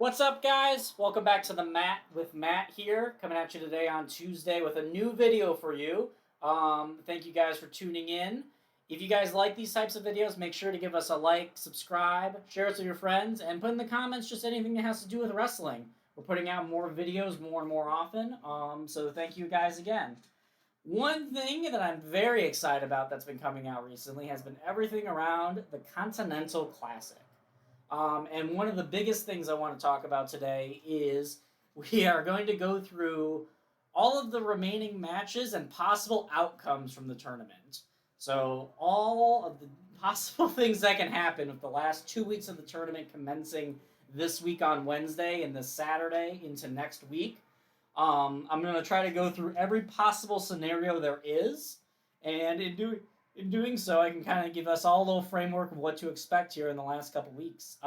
What's up, guys? Welcome back to the Mat with Matt here, coming at you today on Tuesday with a new video for you. Thank you guys for tuning in. If you guys like these types of videos, make sure to give us a like, subscribe, share us with your friends, and put in the comments just anything that has to do with wrestling. We're putting out more videos more and more often, so thank you guys again. One thing that I'm very excited about that's been coming out recently has been everything around the Continental Classic. And one of the biggest things I want to talk about today is we are going to go through all of the remaining matches and possible outcomes from the tournament. So all of the possible things that can happen with the last 2 weeks of the tournament commencing this week on Wednesday and this Saturday into next week. I'm going to try to go through every possible scenario there is, and in doing so, I can kind of give us all a little framework of what to expect here in the last couple weeks.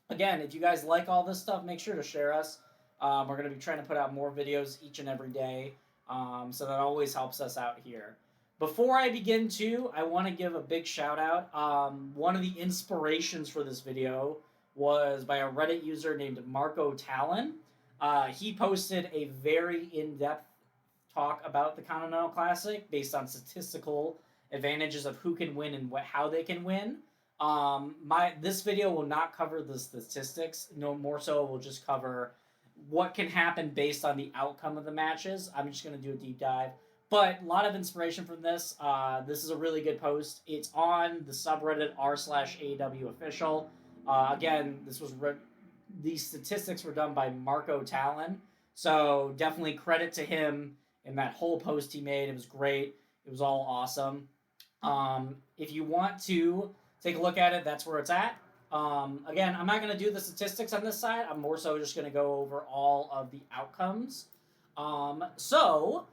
Again, if you guys like all this stuff, make sure to share us. We're going to be trying to put out more videos each and every day, so that always helps us out here. Before I begin, too, I want to give a big shout-out. One of the inspirations for this video was by a Reddit user named Marco Talon. He posted a very in-depth talk about the Continental Classic based on statistical advantages of who can win and how they can win. This video will not cover the statistics. No more so, we'll just cover what can happen based on the outcome of the matches. I'm just going to do a deep dive. But a lot of inspiration from this. This is a really good post. It's on the subreddit r/AEW official. Again, these statistics were done by Marco Talon. So definitely credit to him and that whole post he made. It was great. It was all awesome. If you want to take a look at it, that's where it's at. Again, I'm not going to do the statistics on this side. I'm more so just going to go over all of the outcomes. So,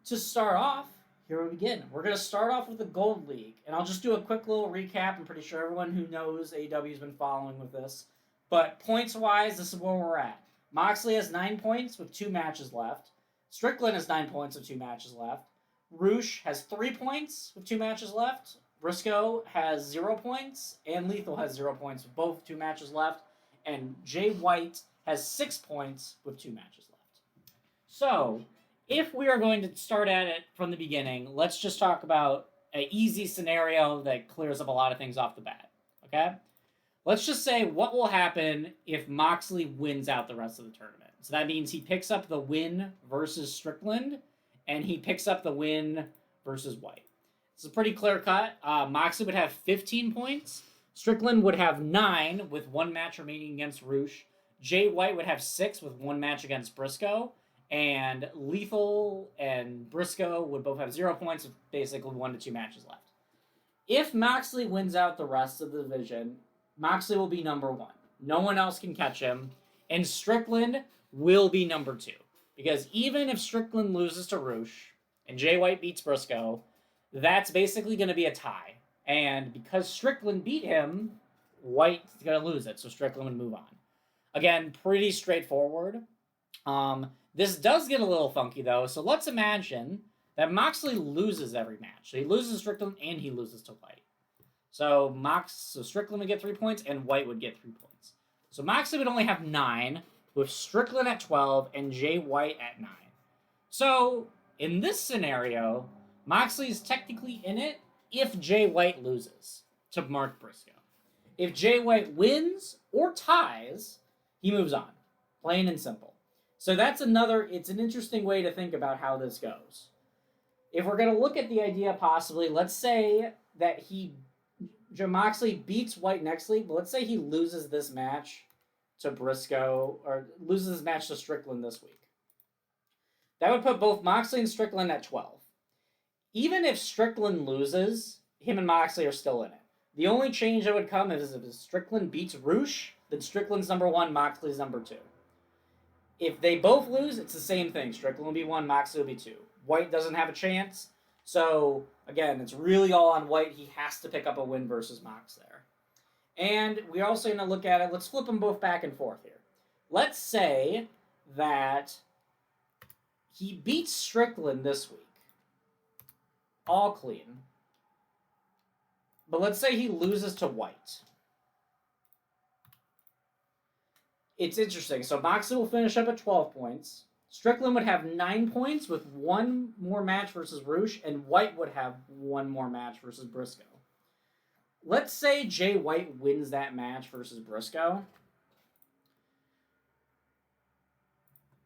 to start off, here we begin. We're going to start off with the Gold League. And I'll just do a quick little recap. I'm pretty sure everyone who knows AEW has been following with this. But points-wise, this is where we're at. Moxley has 9 points with 2 matches left. Strickland has 9 points with 2 matches left. Roosh has 3 points with 2 matches left. Briscoe has 0 points. And Lethal has 0 points with both 2 matches left. And Jay White has 6 points with 2 matches left. So, if we are going to start at it from the beginning, let's just talk about an easy scenario that clears up a lot of things off the bat. Okay? Let's just say what will happen if Moxley wins out the rest of the tournament. So that means he picks up the win versus Strickland, and he picks up the win versus White. It's a pretty clear cut. Moxley would have 15 points. Strickland would have 9 with 1 match remaining against Roosh. Jay White would have 6 with 1 match against Briscoe. And Lethal and Briscoe would both have 0 points with basically 1 to 2 matches left. If Moxley wins out the rest of the division, Moxley will be number 1. No one else can catch him. And Strickland will be number 2. Because even if Strickland loses to Roosh and Jay White beats Briscoe, that's basically going to be a tie. And because Strickland beat him, White's going to lose it. So Strickland would move on. Again, pretty straightforward. This does get a little funky, though. So let's imagine that Moxley loses every match. So he loses Strickland and he loses to White. So Strickland would get 3 points and White would get 3 points. So Moxley would only have 9, with Strickland at 12 and Jay White at 9. So, in this scenario, Moxley is technically in it if Jay White loses to Mark Briscoe. If Jay White wins or ties, he moves on. Plain and simple. So it's an interesting way to think about how this goes. If we're going to look at the idea possibly, let's say that Moxley beats White next week, but let's say he loses this match to Briscoe, or loses his match to Strickland this week. That would put both Moxley and Strickland at 12. Even if Strickland loses, him and Moxley are still in it. The only change that would come is if Strickland beats Roosh, then Strickland's number 1, Moxley's number 2. If they both lose, it's the same thing. Strickland will be 1, Moxley will be 2. White doesn't have a chance. So, again, it's really all on White. He has to pick up a win versus Mox there. And we're also going to look at it. Let's flip them both back and forth here. Let's say that he beats Strickland this week. All clean. But let's say he loses to White. it's interesting. So Moxley will finish up at 12 points. Strickland would have 9 points with one more match versus Roosh, and White would have one more match versus Briscoe. Let's say Jay White wins that match versus Briscoe.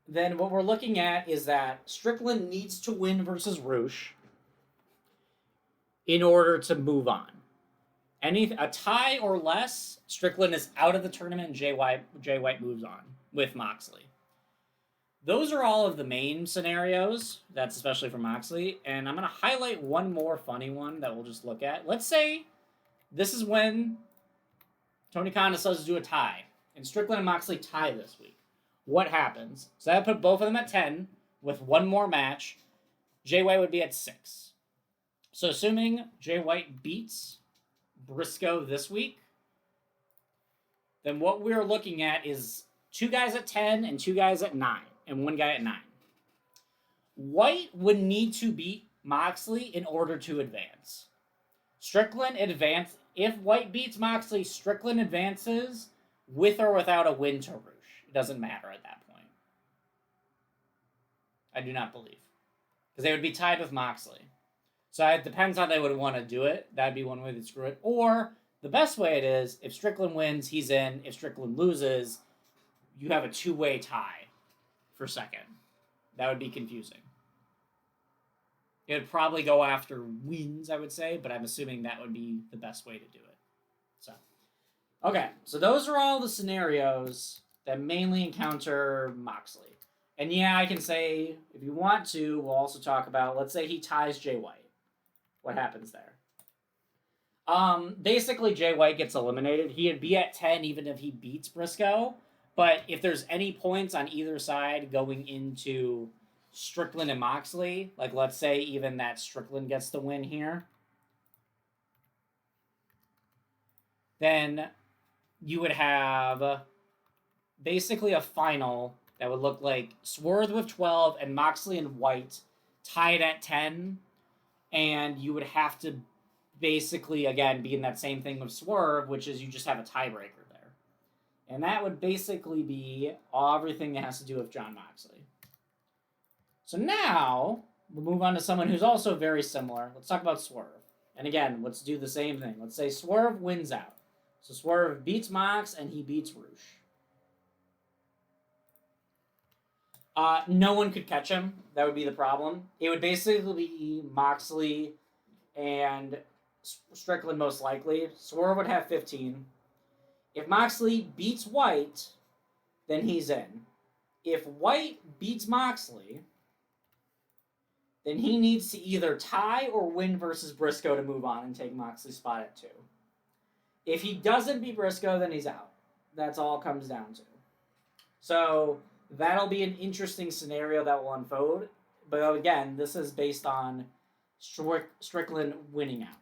Then what we're looking at is that Strickland needs to win versus Roosh in order to move on. A tie or less, Strickland is out of the tournament and Jay White moves on with Moxley. Those are all of the main scenarios. That's especially for Moxley. And I'm going to highlight one more funny one that we'll just look at. Let's say this is when Tony Khan decides to do a tie. And Strickland and Moxley tie this week. What happens? So that would put both of them at 10 with one more match. Jay White would be at 6. So assuming Jay White beats Briscoe this week, then what we're looking at is 2 guys at 10 and 2 guys at 9. And 1 guy at 9. White would need to beat Moxley in order to advance. Strickland advance. If White beats Moxley, Strickland advances with or without a win to Roosh. It doesn't matter at that point. I do not believe. Because they would be tied with Moxley. So it depends how they would want to do it. That'd be one way to screw it. Or the best way it is, if Strickland wins, he's in. If Strickland loses, you have a 2-way tie for second. That would be confusing. It would probably go after wins, I would say, but I'm assuming that would be the best way to do it. So, okay, so those are all the scenarios that mainly encounter Moxley. And yeah, I can say, if you want to, we'll also talk about, let's say he ties Jay White. What happens there? Basically, Jay White gets eliminated. He'd be at 10 even if he beats Briscoe. But if there's any points on either side going into Strickland and Moxley, like let's say even that Strickland gets the win here, then you would have basically a final that would look like Swerve with 12 and Moxley and White tied at 10. And you would have to basically, again, be in that same thing with Swerve, which is you just have a tiebreaker. And that would basically be everything that has to do with Jon Moxley. So now, we'll move on to someone who's also very similar. Let's talk about Swerve. And again, let's do the same thing. Let's say Swerve wins out. So Swerve beats Mox and he beats Roosh. No one could catch him. That would be the problem. It would basically be Moxley and Strickland most likely. Swerve would have 15. If Moxley beats White, then he's in. If White beats Moxley, then he needs to either tie or win versus Briscoe to move on and take Moxley's spot at 2. If he doesn't beat Briscoe, then he's out. That's all it comes down to. So that'll be an interesting scenario that will unfold. But again, this is based on Strickland winning out.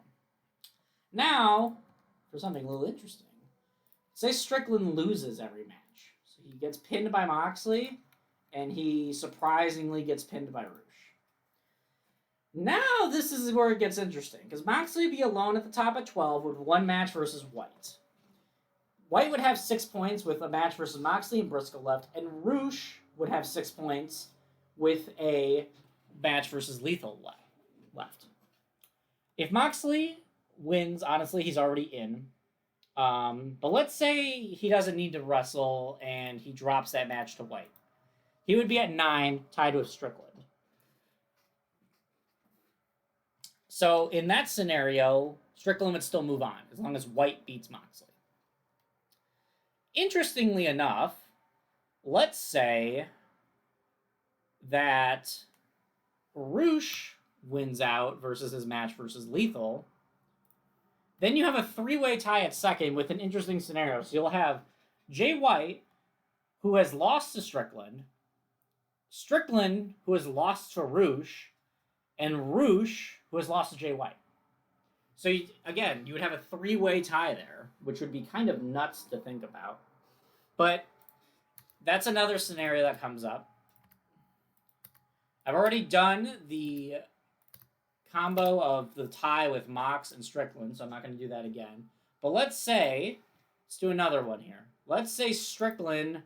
Now, for something a little interesting. Say Strickland loses every match. So he gets pinned by Moxley, and he surprisingly gets pinned by Roosh. Now this is where it gets interesting, because Moxley would be alone at the top at 12 with 1 match versus White. White would have 6 points with a match versus Moxley and Briscoe left, and Roosh would have 6 points with a match versus Lethal left. If Moxley wins, honestly, he's already in. But let's say he doesn't need to wrestle and he drops that match to White. He would be at 9, tied with Strickland. So in that scenario, Strickland would still move on as long as White beats Moxley. Interestingly enough, let's say that Roosh wins out versus his match versus Lethal. Then you have a 3-way tie at second with an interesting scenario. So you'll have Jay White, who has lost to Strickland, Strickland, who has lost to Roosh, and Roosh, who has lost to Jay White. So, you would have a 3-way tie there, which would be kind of nuts to think about. But that's another scenario that comes up. I've already done the combo of the tie with Mox and Strickland, so I'm not going to do that again. But let's do another one here. Let's say Strickland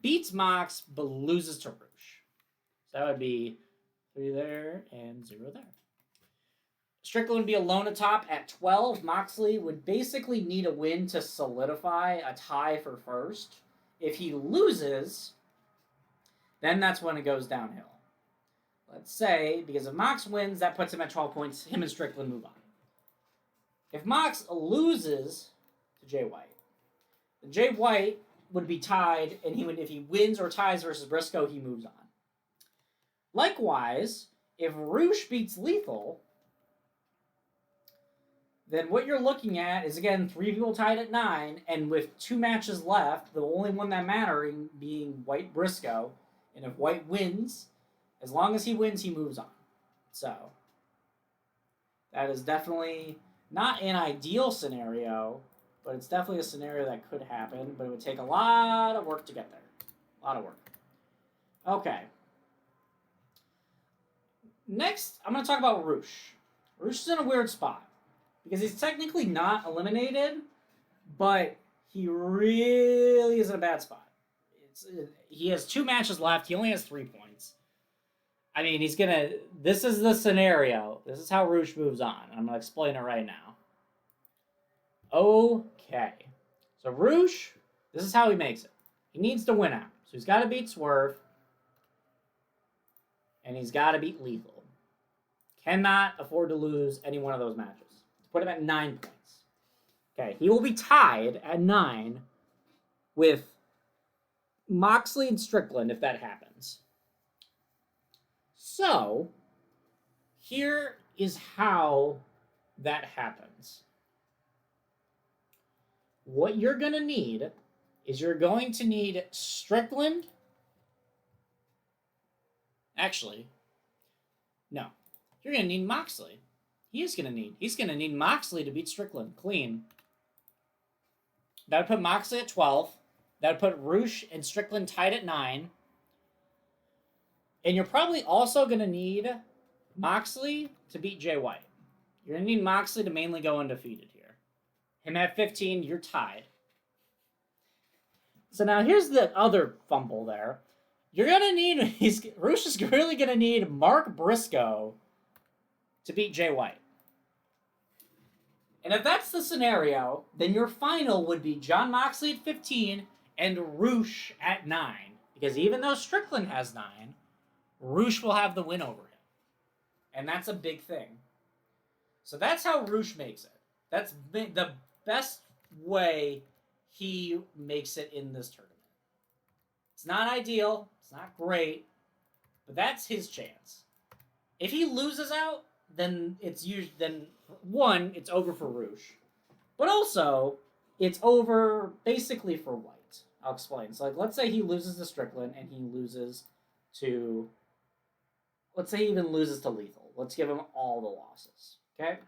beats Mox, but loses to Roosh. So that would be 3 there and 0 there. Strickland would be alone atop at 12. Moxley would basically need a win to solidify a tie for first. If he loses, then that's when it goes downhill. Let's say, because if Mox wins, that puts him at 12 points. Him and Strickland move on. If Mox loses to Jay White, then Jay White would be tied, and if he wins or ties versus Briscoe, he moves on. Likewise, if Roosh beats Lethal, then what you're looking at is, again, 3 people tied at 9, and with 2 matches left, the only one that mattering being White Briscoe. And if White wins, as long as he wins, he moves on. So, that is definitely not an ideal scenario, but it's definitely a scenario that could happen, but it would take a lot of work to get there. A lot of work. Okay. Next, I'm going to talk about Roosh. Roosh is in a weird spot, because he's technically not eliminated, but he really is in a bad spot. He has 2 matches left. He only has 3 points. I mean, this is the scenario. This is how Roosh moves on. I'm going to explain it right now. Okay. So Roosh, this is how he makes it. He needs to win out. So he's got to beat Swerve. And he's got to beat Lethal. Cannot afford to lose any one of those matches. To put him at 9 points. Okay, he will be tied at 9 with Moxley and Strickland if that happens. So, here is how that happens. What you're going to need is you're going to need Strickland. Actually, no. You're going to need Moxley. He's going to need Moxley to beat Strickland clean. That would put Moxley at 12. That would put Roosh and Strickland tied at 9. And you're probably also going to need Moxley to beat Jay White. You're going to need Moxley to mainly go undefeated here. Him at 15, you're tied. So now here's the other fumble there. You're going to need, Roosh is really going to need Mark Briscoe to beat Jay White. And if that's the scenario, then your final would be Jon Moxley at 15 and Roosh at 9. Because even though Strickland has 9, Roosh will have the win over him. And that's a big thing. So that's how Roosh makes it. That's the best way he makes it in this tournament. It's not ideal. It's not great. But that's his chance. If he loses out, then it's over for Roosh. But also, it's over basically for White. I'll explain. So, let's say he loses to Strickland and he loses to... Let's say he even loses to Lethal. Let's give him all the losses. Okay?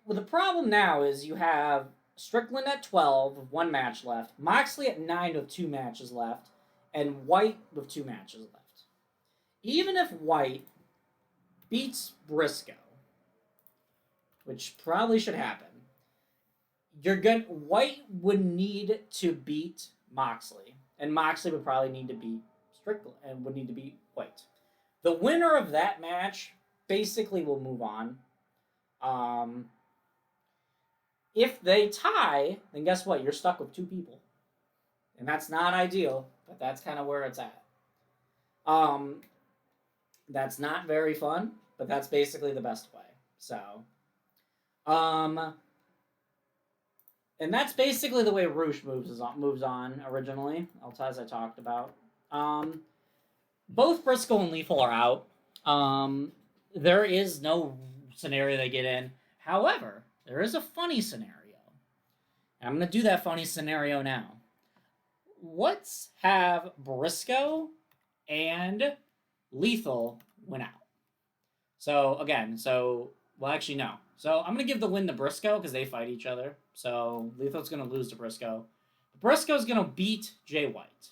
The problem now is you have Strickland at 12 with 1 match left, Moxley at 9 with 2 matches left, and White with 2 matches left. Even if White beats Briscoe, which probably should happen, White would need to beat Moxley, and Moxley would probably need to beat Strickland and would need to beat White. The winner of that match basically will move on. If they tie, then guess what? You're stuck with 2 people. And that's not ideal, but that's kind of where it's at. That's not very fun, but that's basically the best way. So, and that's basically the way Roosh moves on originally, as I talked about. Both Briscoe and Lethal are out. There is no scenario they get in. However, there is a funny scenario. And I'm going to do that funny scenario now. Let's have Briscoe and Lethal win out. So, again, actually, no. So, I'm going to give the win to Briscoe because they fight each other. So, Lethal's going to lose to Briscoe. Briscoe's going to beat Jay White.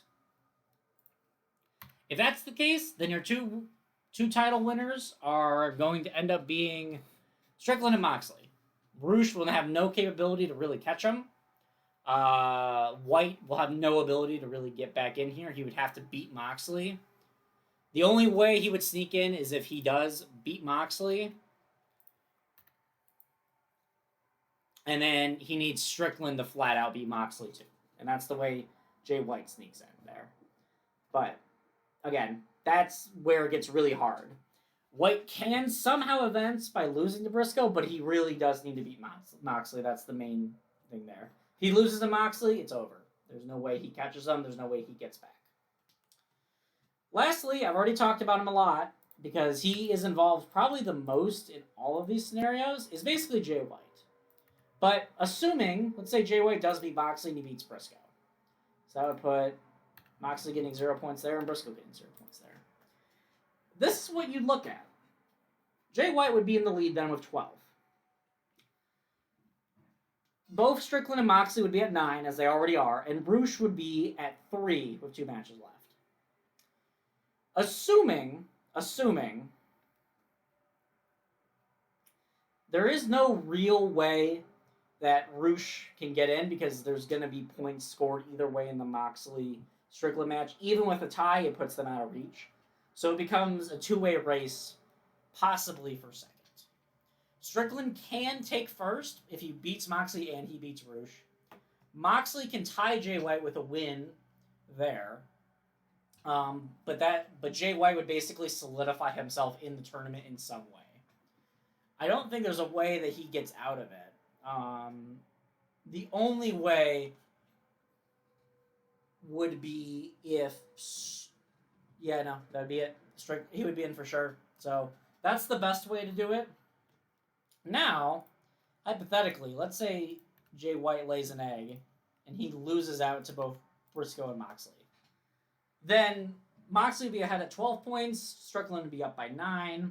If that's the case, then your two title winners are going to end up being Strickland and Moxley. Roosh will have no capability to really catch them. White will have no ability to really get back in here. He would have to beat Moxley. The only way he would sneak in is if he does beat Moxley. And then he needs Strickland to flat out beat Moxley too. And that's the way Jay White sneaks in there. But, again, that's where it gets really hard. White can somehow advance by losing to Briscoe, but he really does need to beat Moxley. That's the main thing there. If he loses to Moxley, it's over. There's no way he catches him. There's no way he gets back. Lastly, I've already talked about him a lot because he is involved probably the most in all of these scenarios, is basically Jay White. But assuming, let's say Jay White does beat Moxley and he beats Briscoe. So that would put Moxley getting 0 points there and Briscoe getting 0 points there. This is what you'd look at. Jay White would be in the lead then with 12. Both Strickland and Moxley would be at 9, as they already are, and Roosh would be at 3 with 2 matches left. Assuming there is no real way that Roosh can get in because there's going to be points scored either way in the Moxley-Strickland match. Even with a tie, it puts them out of reach. So it becomes a two-way race, possibly for second. Strickland can take first if he beats Moxley and he beats Roosh. Moxley can tie Jay White with a win there. But Jay White would basically solidify himself in the tournament in some way. I don't think there's a way that he gets out of it. The only way would be if... Yeah, no, that'd be it. He would be in for sure. So that's the best way to do it. Now, hypothetically, let's say Jay White lays an egg and he loses out to both Briscoe and Moxley. Then Moxley would be ahead at 12 points. Strickland would be up by 9.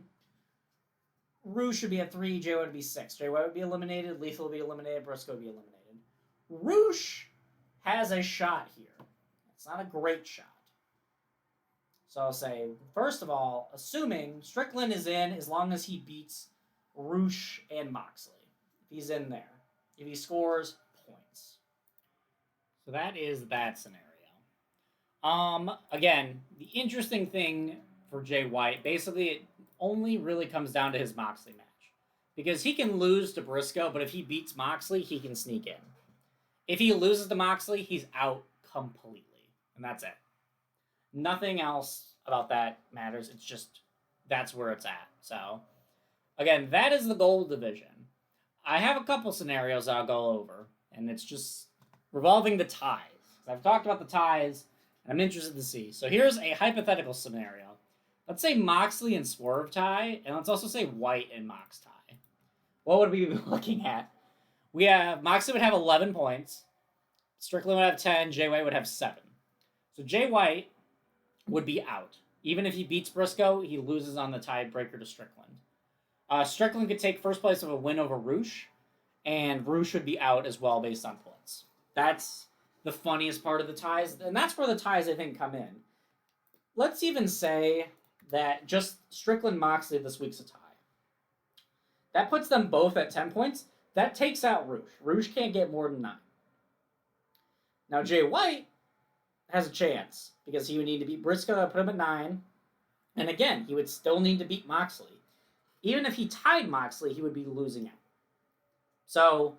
Roosh would be at 3. Jay White would be 6. Jay White would be eliminated. Lethal would be eliminated. Briscoe would be eliminated. Roosh has a shot here. It's not a great shot. So I'll say, first of all, assuming Strickland is in as long as he beats Roosh and Moxley. If he's in there. If he scores points. So that is that scenario. Again, the interesting thing for Jay White, basically it only really comes down to his Moxley match. Because he can lose to Briscoe, but if he beats Moxley, he can sneak in. If he loses to Moxley, he's out completely. And that's it. Nothing else about that matters. It's just, that's where it's at. So, again, that is the gold division. I have a couple scenarios I'll go over, and it's just revolving the ties. I've talked about the ties, and I'm interested to see. So here's a hypothetical scenario. Let's say Moxley and Swerve tie, and let's also say White and Mox tie. What would we be looking at? We have, Moxley would have 11 points, Strickland would have 10, Jay White would have 7. So Jay White would be out. Even if he beats Briscoe, he loses on the tiebreaker to Strickland. Strickland could take first place of a win over Roosh, and Roosh would be out as well based on points. That's the funniest part of the ties, and that's where the ties, I think, come in. Let's even say that just Strickland-Moxley this week's a tie. That puts them both at 10 points. That takes out Roosh. Roosh can't get more than 9. Now, Jay White has a chance, because he would need to beat Briscoe, that put him at 9. And again, he would still need to beat Moxley. Even if he tied Moxley, he would be losing out. So,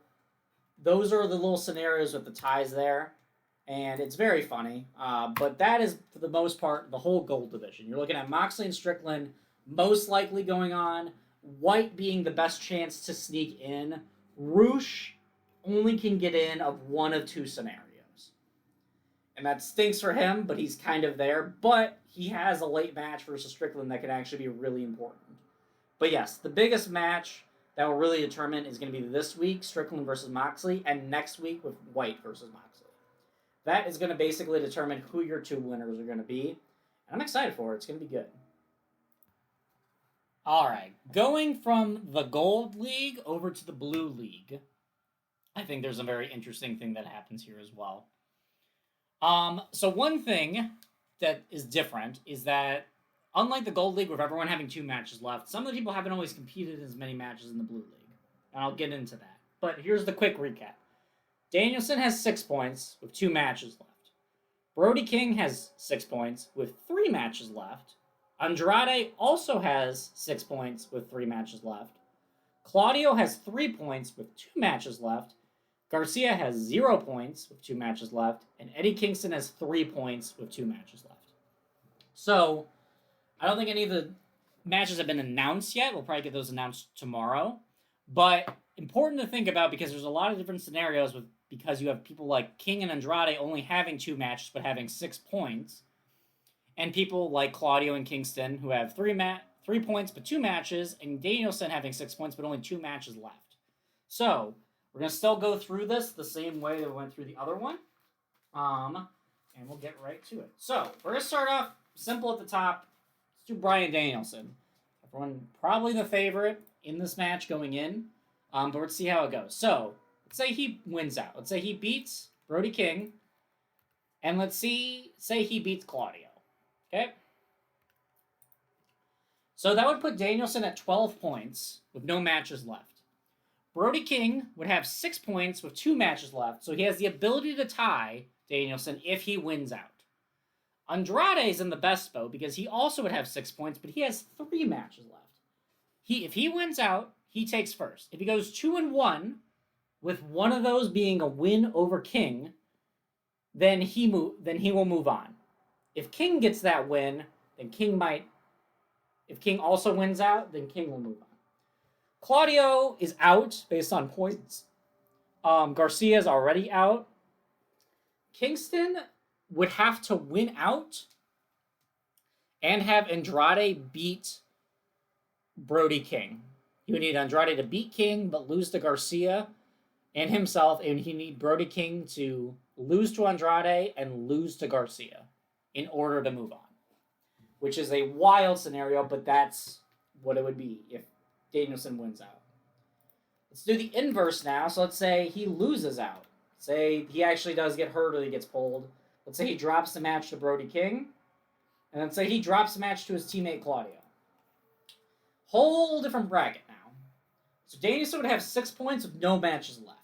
those are the little scenarios with the ties there. And it's very funny. But that is, for the most part, the whole gold division. You're looking at Moxley and Strickland most likely going on. White being the best chance to sneak in. Roosh only can get in of one of 2 scenarios. And that stinks for him, but he's kind of there. But he has a late match versus Strickland that can actually be really important. But yes, the biggest match that will really determine is going to be this week, Strickland versus Moxley, and next week with White versus Moxley. That is going to basically determine who your 2 winners are going to be. And I'm excited for it. It's going to be good. All right, going from the Gold League over to the Blue League, I think there's a very interesting thing that happens here as well. So one thing that is different is that, unlike the Gold League with everyone having 2 matches left, some of the people haven't always competed as many matches in the Blue League. And I'll get into that. But here's the quick recap. Danielson has 6 points with 2 matches left. Brody King has 6 points with 3 matches left. Andrade also has 6 points with 3 matches left. Claudio has 3 points with 2 matches left. Garcia has 0 points with 2 matches left. And Eddie Kingston has 3 points with 2 matches left. So, I don't think any of the matches have been announced yet. We'll probably get those announced tomorrow. But important to think about because there's a lot of different scenarios because you have people like King and Andrade only having 2 matches but having 6 points. And people like Claudio and Kingston who have 3 points but 2 matches, and Danielson having 6 points but only 2 matches left. So, we're going to still go through this the same way that we went through the other one. And we'll get right to it. So, we're going to start off simple at the top. Let's do Bryan Danielson. Everyone probably the favorite in this match going in. But let's see how it goes. So, let's say he wins out. Let's say he beats Brody King. And let's say he beats Claudio. Okay? So that would put Danielson at 12 points with no matches left. Brody King would have 6 points with 2 matches left. So he has the ability to tie Danielson if he wins out. Andrade is in the best boat because he also would have 6 points, but he has 3 matches left. If he wins out, he takes first. If he goes 2-1, with one of those being a win over King, then he will move on. If King gets that win, then King might. If King also wins out, then King will move on. Claudio is out based on points. Garcia is already out. Kingston would have to win out and have Andrade beat Brody King. He would need Andrade to beat King but lose to Garcia and himself, and he need Brody King to lose to Andrade and lose to Garcia in order to move on. Which is a wild scenario, but that's what it would be if Danielson wins out. Let's do the inverse now. So let's say he loses out. Say he actually does get hurt or he gets pulled. Let's say he drops the match to Brody King. And let's say he drops the match to his teammate Claudio. Whole different bracket now. So Danielson would have 6 points with no matches left.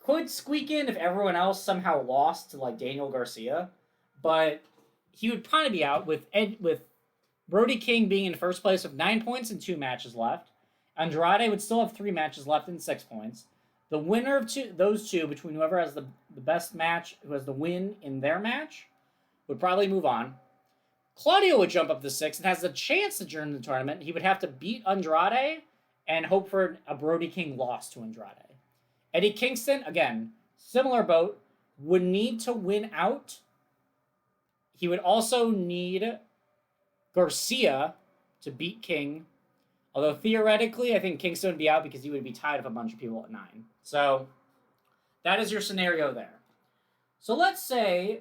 Could squeak in if everyone else somehow lost to like Daniel Garcia. But he would probably be out with Brody King being in first place with 9 points and 2 matches left. Andrade would still have 3 matches left and 6 points. The winner of those two, between whoever has the best match, who has the win in their match, would probably move on. Claudio would jump up to 6 and has the chance to join the tournament. He would have to beat Andrade and hope for a Brody King loss to Andrade. Eddie Kingston, again, similar boat, would need to win out. He would also need Garcia to beat King. Although theoretically, I think Kingston would be out because he would be tied with a bunch of people at 9. So that is your scenario there. So let's say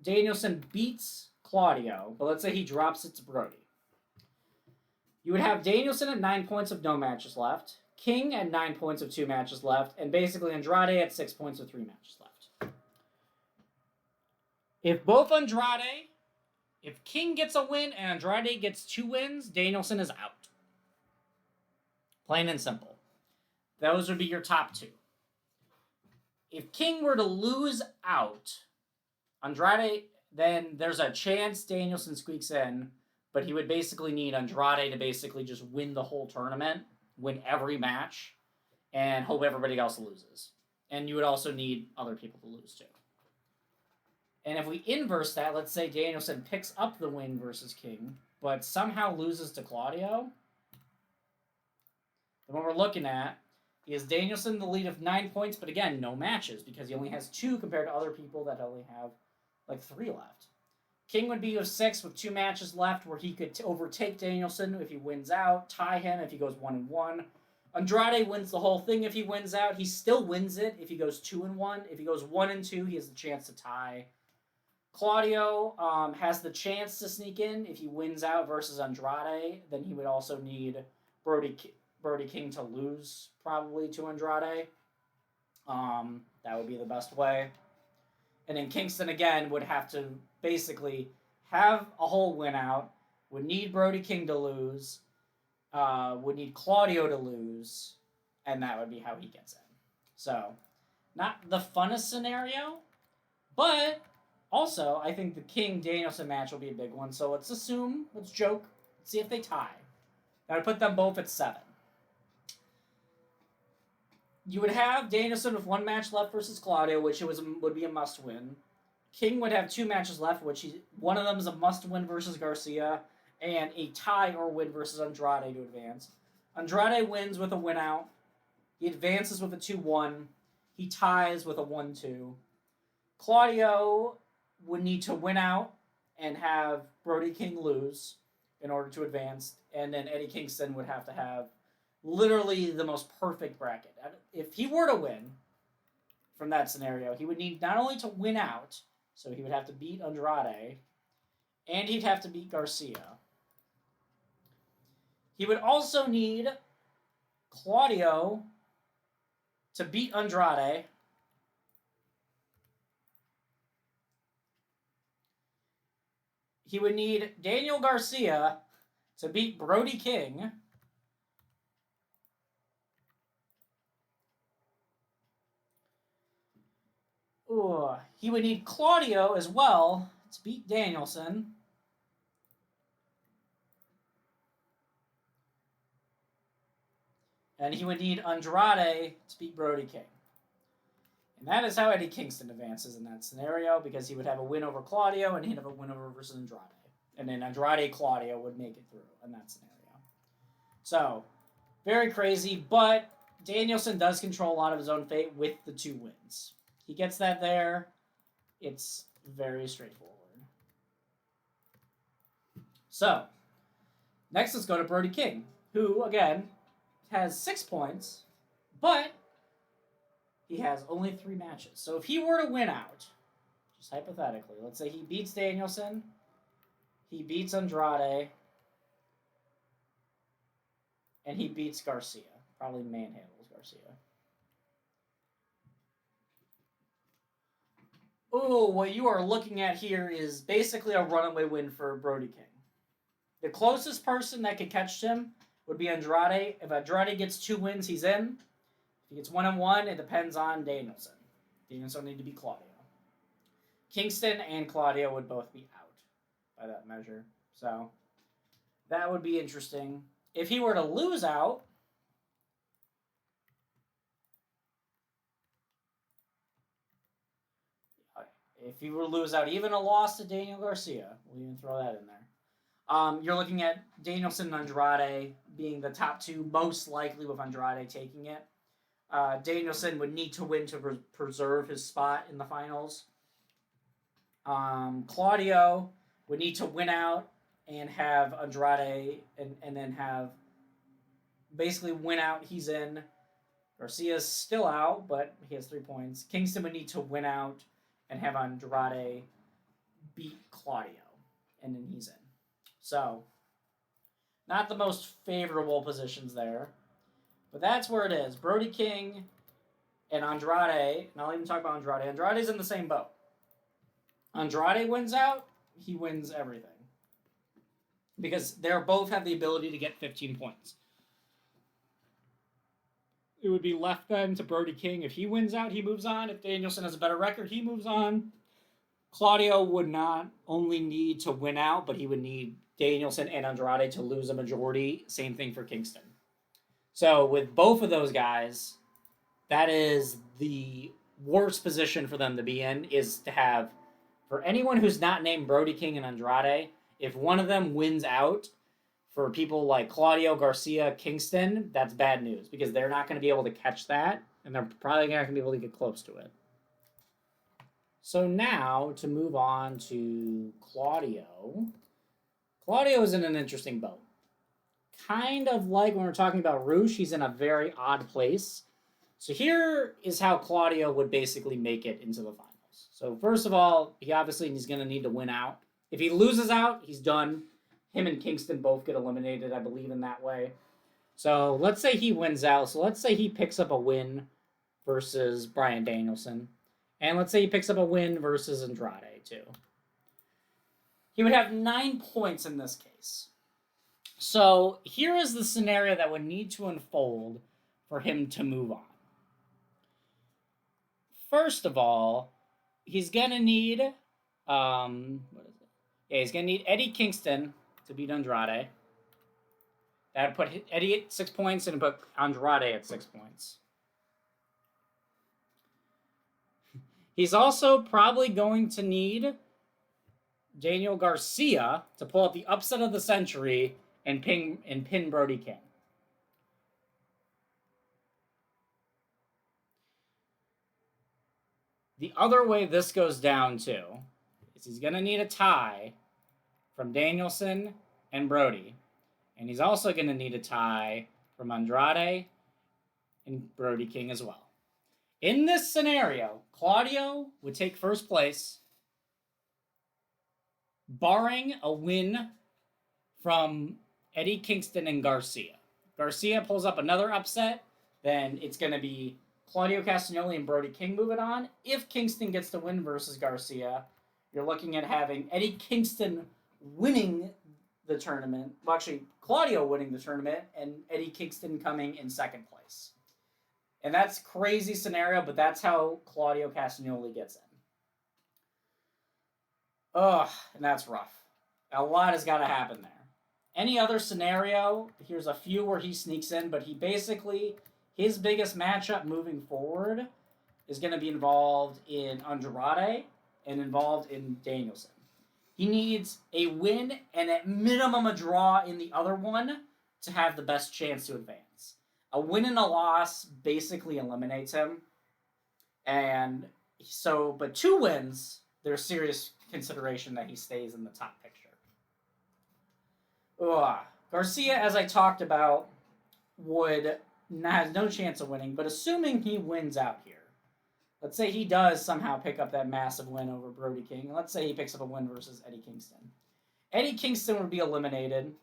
Danielson beats Claudio, but let's say he drops it to Brody. You would have Danielson at 9 points with no matches left, King at 9 points with 2 matches left, and basically Andrade at 6 points with 3 matches left. If King gets a win and Andrade gets 2 wins, Danielson is out. Plain and simple. Those would be your top 2. If King were to lose out, Andrade, then there's a chance Danielson squeaks in, but he would basically need Andrade to basically just win the whole tournament, win every match, and hope everybody else loses. And you would also need other people to lose too. And if we inverse that, let's say Danielson picks up the win versus King, but somehow loses to Claudio, then what we're looking at is Danielson the lead of 9 points, but again, no matches, because he only has 2 compared to other people that only have like 3 left. King would be with 6 with 2 matches left where he could overtake Danielson if he wins out, tie him if he goes 1-1. Andrade wins the whole thing if he wins out. He still wins it if he goes 2-1. If he goes 1-2, he has the chance to tie. Claudio has the chance to sneak in if he wins out versus Andrade. Then he would also need Brody King to lose probably to Andrade. That would be the best way. And then Kingston, again, would have to basically have a whole win out, would need Brody King to lose, would need Claudio to lose, and that would be how he gets in. So, Not the funnest scenario, but also I think the King-Danielson match will be a big one. So let's joke, see if they tie. That would put them both at 7. You would have Danielson with 1 match left versus Claudio, which would be a must-win. King would have 2 matches left, one of them is a must-win versus Garcia, and a tie or win versus Andrade to advance. Andrade wins with a win-out. He advances with a 2-1. He ties with a 1-2. Claudio would need to win out and have Brody King lose in order to advance, and then Eddie Kingston would have to have literally the most perfect bracket. If he were to win from that scenario, he would need not only to win out, so he would have to beat Andrade, and he'd have to beat Garcia. He would also need Claudio to beat Andrade. He would need Daniel Garcia to beat Brody King. Ooh, he would need Claudio as well to beat Danielson. And he would need Andrade to beat Brody King. And that is how Eddie Kingston advances in that scenario, because he would have a win over Claudio and he'd have a win over versus Andrade. And then Andrade-Claudio would make it through in that scenario. So, very crazy, but Danielson does control a lot of his own fate with the 2 wins. He gets that there. It's very straightforward. So, next let's go to Brody King, who, again, has 6 points, but he has only 3 matches. So if he were to win out, just hypothetically, let's say he beats Danielson, he beats Andrade, and he beats Garcia. Probably manhandles Garcia. Oh, what you are looking at here is basically a runaway win for Brody King. The closest person that could catch him would be Andrade. If Andrade gets 2 wins, he's in. If he gets 1-1, it depends on Danielson. Danielson would need to beat Claudio. Kingston and Claudio would both be out by that measure. So that would be interesting. If he were to lose out, even a loss to Daniel Garcia, we'll even throw that in there. You're looking at Danielson and Andrade being the top 2, most likely with Andrade taking it. Danielson would need to win to preserve his spot in the finals. Claudio would need to win out and have Andrade and then have basically win out. He's in. Garcia's still out, but he has 3 points. Kingston would need to win out and have Andrade beat Claudio, and then he's in. So, not the most favorable positions there. But that's where it is. Brody King and Andrade, and I'll even talk about Andrade. Andrade's in the same boat. Andrade wins out, he wins everything. Because they both have the ability to get 15 points. It would be left then to Brody King. If he wins out, he moves on. If Danielson has a better record, he moves on. Claudio would not only need to win out, but he would need Danielson and Andrade to lose a majority. Same thing for Kingston. So with both of those guys, that is the worst position for them to be in, is to have, for anyone who's not named Brody King and Andrade, if one of them wins out, for people like Claudio, Garcia, Kingston, that's bad news, because they're not going to be able to catch that, and they're probably not going to be able to get close to it. So now, to move on to Claudio. Claudio is in an interesting boat. Kind of like when we're talking about Roosh, he's in a very odd place. So here is how Claudio would basically make it into the finals. So first of all, he's going to need to win out. If he loses out, he's done. Him and Kingston both get eliminated, I believe, in that way. So let's say he wins out. So let's say he picks up a win versus Bryan Danielson. And let's say he picks up a win versus Andrade, too. He would have 9 points in this case. So here is the scenario that would need to unfold for him to move on. first of all, he's going to need, what is it? Yeah, he's going to need Eddie Kingston to beat Andrade. That would put Eddie at 6 points and put Andrade at 6 points. He's also probably going to need Daniel Garcia to pull up the upset of the century and pin Brody King. The other way this goes down, too, is he's going to need a tie from Danielson and Brody. And he's also going to need a tie from Andrade and Brody King as well. In this scenario, Claudio would take first place, barring a win from Eddie Kingston and Garcia. Garcia pulls up another upset, then it's going to be Claudio Castagnoli and Brody King moving on. If Kingston gets the win versus Garcia, you're looking at having Eddie Kingston winning the tournament. Well, actually, Claudio winning the tournament and Eddie Kingston coming in second place. And that's a crazy scenario, but that's how Claudio Castagnoli gets in. Ugh, and that's rough. A lot has got to happen there. Any other scenario, here's a few where he sneaks in, but he basically, his biggest matchup moving forward is going to be involved in Andrade and involved in Danielson. He needs a win and at minimum a draw in the other one to have the best chance to advance. A win and a loss basically eliminates him. And so, but 2 wins, there's serious consideration that he stays in the top picture. Garcia, as I talked about, has no chance of winning, but assuming he wins out here, let's say he does somehow pick up that massive win over Brody King, and let's say he picks up a win versus Eddie Kingston. Eddie Kingston would be eliminated,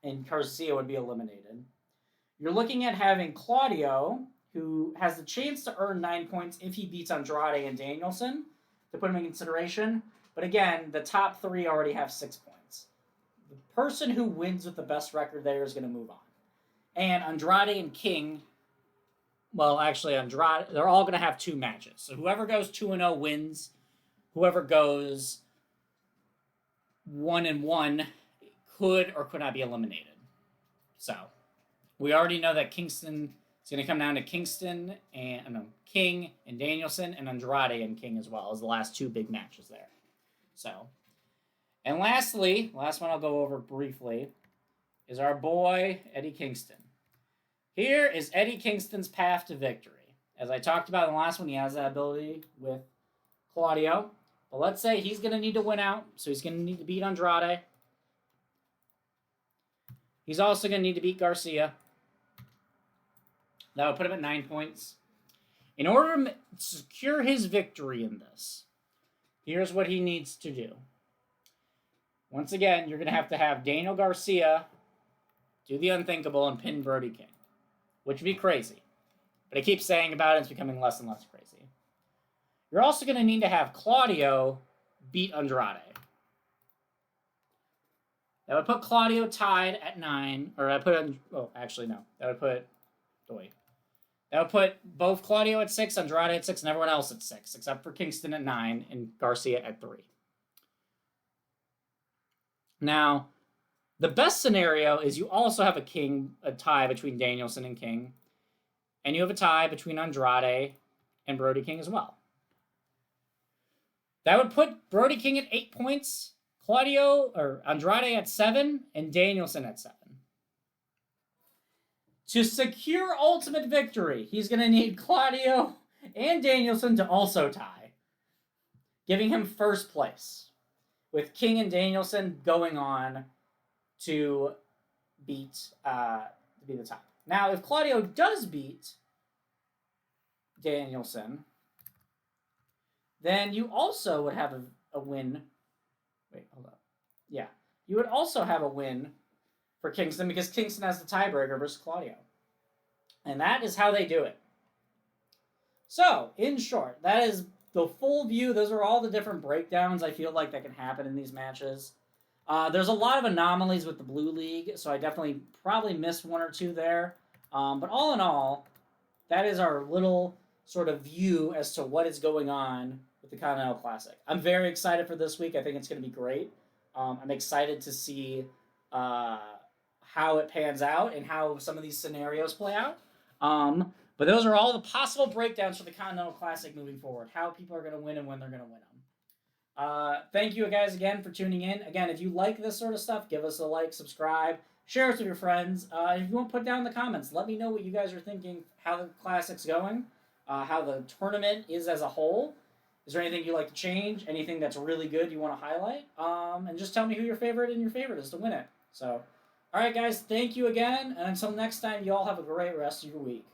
and Garcia would be eliminated. You're looking at having Claudio, who has the chance to earn 9 points if he beats Andrade and Danielson, to put him in consideration. But again, the top 3 already have 6 points. The person who wins with the best record there is going to move on. And Andrade and King, well, actually, Andrade, they're all going to have 2 matches. So whoever goes 2-0 wins. Whoever goes 1-1 could or could not be eliminated. So we already know that Kingston is going to come down to King and Danielson, and Andrade and King as well as the last 2 big matches there. So, and lastly, last one I'll go over briefly, is our boy Eddie Kingston. Here is Eddie Kingston's path to victory. As I talked about in the last one, he has that ability with Claudio. But let's say he's going to need to win out, so he's going to need to beat Andrade. He's also going to need to beat Garcia. That would put him at 9 points. In order to secure his victory in this, here's what he needs to do. Once again, you're going to have Daniel Garcia do the unthinkable and pin Brody King, which would be crazy. But I keep saying about it, it's becoming less and less crazy. You're also going to need to have Claudio beat Andrade. That would put Claudio tied at 9, or that would put both Claudio at 6, Andrade at 6, and everyone else at 6, except for Kingston at 9 and Garcia at 3. Now, the best scenario is you also have a tie between Danielson and King, and you have a tie between Andrade and Brody King as well. That would put Brody King at 8 points, Andrade at 7, and Danielson at 7. To secure ultimate victory, he's going to need Claudio and Danielson to also tie, giving him first place, with King and Danielson going on to beat the top. Now, if Claudio does beat Danielson, then you also would have a win. Wait, hold up. Yeah. You would also have a win for Kingston because Kingston has the tiebreaker versus Claudio. And that is how they do it. So, in short, that is the full view. Those are all the different breakdowns I feel like that can happen in these matches. There's a lot of anomalies with the Blue League, so I definitely probably missed 1 or 2 there. But all in all, that is our little sort of view as to what is going on with the Continental Classic. I'm very excited for this week. I think it's going to be great. I'm excited to see how it pans out and how some of these scenarios play out. But those are all the possible breakdowns for the Continental Classic moving forward. How people are going to win and when they're going to win them. Thank you guys again for tuning in. Again, if you like this sort of stuff, give us a like, subscribe, share us with your friends. If you want to put down in the comments, let me know what you guys are thinking, how the Classic's going, how the tournament is as a whole. Is there anything you'd like to change? Anything that's really good you want to highlight? And just tell me who your favorite is to win it. So, all right, guys, thank you again. And until next time, you all have a great rest of your week.